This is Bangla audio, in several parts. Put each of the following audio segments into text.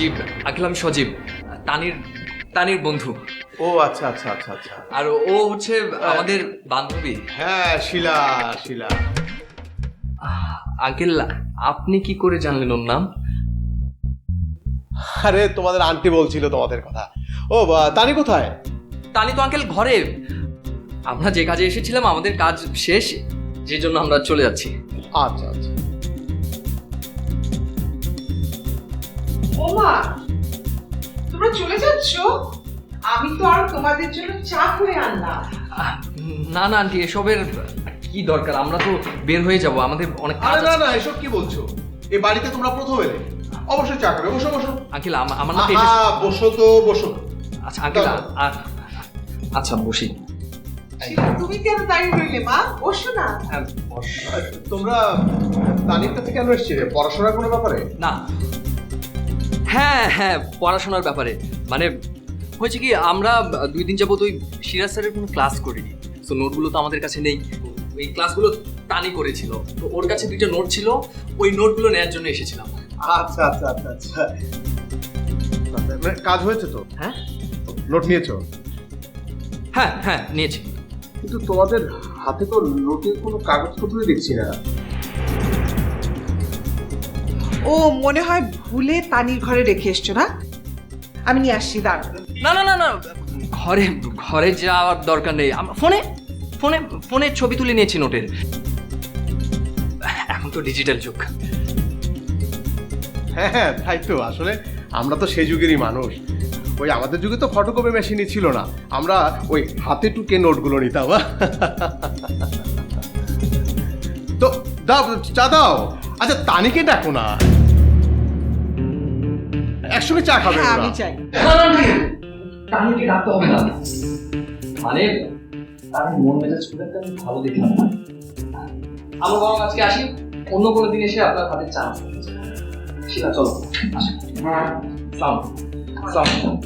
জি আঙ্কেল, আমি সজীব, তানির তানির বন্ধু। ও আচ্ছা আচ্ছা আচ্ছা আচ্ছা। আর ও হচ্ছে আমাদের বান্ধবী। হ্যাঁ, শিলা শিলা। আঙ্কেল, আপনি কি করে জানলেন ওর নাম? আরে তোমাদের আন্টি বলছিল তোমাদের কথা। ও তানি কোথায়? তানি তো আঙ্কেল ঘরে। আমরা যে কাজে এসেছিলাম আমাদের কাজ শেষ, যে জন্য আমরা চলে যাচ্ছি। আচ্ছা আচ্ছা। ওমা, তোমরা চলে যাচ্ছ? আমি তো আর তোমাদের জন্য চা করে আনলাম। না না আন্টি, এসবের কি দরকার? আমরা তো বের হয়ে যাব, আমাদের অনেক কাজ আরে না আছে। না, এসব কি বলছো? এই বাড়িতে তোমরা প্রথম এলে, অবশ্যই চা খাবে। বসো বসো। আঙ্কেল আমার না পেটে। বসো তো বসো। আচ্ছা আঙ্কেল, আচ্ছা বসি। শিলা, তুমি কেন দাঁড়িয়ে রইলে মা? বসো না। তোমরা তানির কাছে কেন এসেছিলে? পড়াশোনার কোনো ব্যাপারে? না, হ্যাঁ হ্যাঁ, পড়াশোনার ব্যাপারে। মানে হয়েছে কি, আমরা 2 দিন যাবত ওই সিরাজ স্যারের কোনো ক্লাস করিনি। তো নোটগুলো তো আমাদের কাছে নেই। ওই ক্লাসগুলো টানি করেছিল, তো ওর কাছে 2টা নোট ছিল, ওই নোটগুলো নেওয়ার জন্য এসেছিলাম। আচ্ছা আচ্ছা আচ্ছা আচ্ছা। কাজ হয়েছে তো? হ্যাঁ নোট নিয়েছো? হ্যাঁ হ্যাঁ নিয়েছি। কিন্তু তোমাদের হাতে তো নোটের কোনো কাগজপত্রই দেখছি না। ও মনে হয় ভুলে তানির ঘরে রেখে এসছো না? আমি নিয়ে আসছি, দাঁড়াও। না না না না, ঘরে ঘরে যাওয়ার দরকার নেই। ফোনে ফোনে ফোনে ছবি তুলে নিয়েছি নোটের। এখন তো ডিজিটাল যুগ। হ্যাঁ হ্যাঁ, তাই তো। আসলে আমরা তো সেই যুগেরই মানুষ। ওই আমাদের যুগে তো ফটোকপি মেশিনই ছিল না, আমরা ওই হাতে টুকে নোটগুলো নিতাম। তো দাও, চা দাও। আচ্ছা, তানিকে ডাকো না, একসঙ্গে চা খাবে। হ্যাঁ, আমি চাই। তানিকে ডাকতে হবে না, মানে তার মন মেজাজ খুব একটা ভালো দেখলাম না। আমরা বরং আজকে আসি, অন্য কোনো দিন এসে আপনার হাতে চা। শিলা চলো, আসো। সালাম সালাম।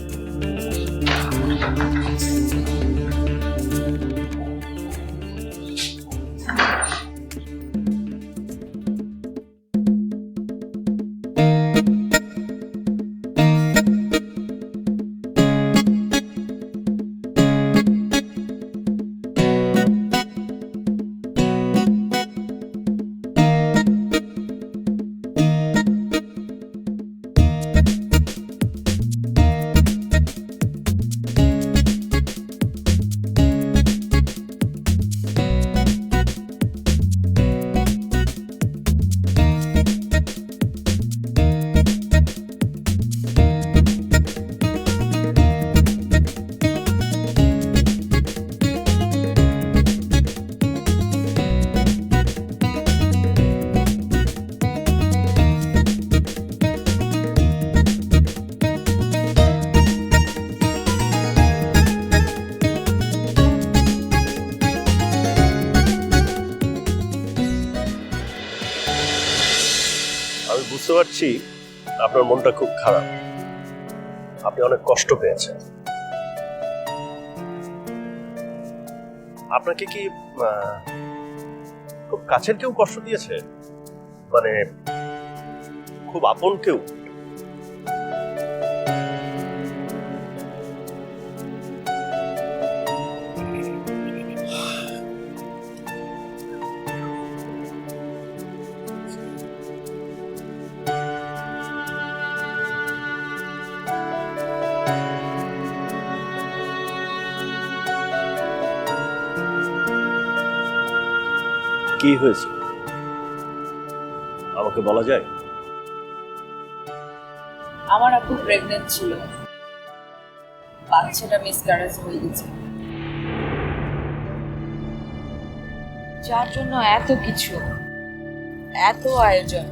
আমি বুঝতে পারছি আপনার মনটা খুব খারাপ, আপনি অনেক কষ্ট পেয়েছেন। আপনাকে কি খুব কাছের কেউ কষ্ট দিয়েছে? মানে খুব আপন কেউ? কি হয়েছে আমাকে বলা যায়? আমার আপু প্রেগনেন্ট ছিল, বাচ্চাটা মিসক্যারেজ হয়ে গেছে, যার জন্য এত কিছু, এত আয়োজন।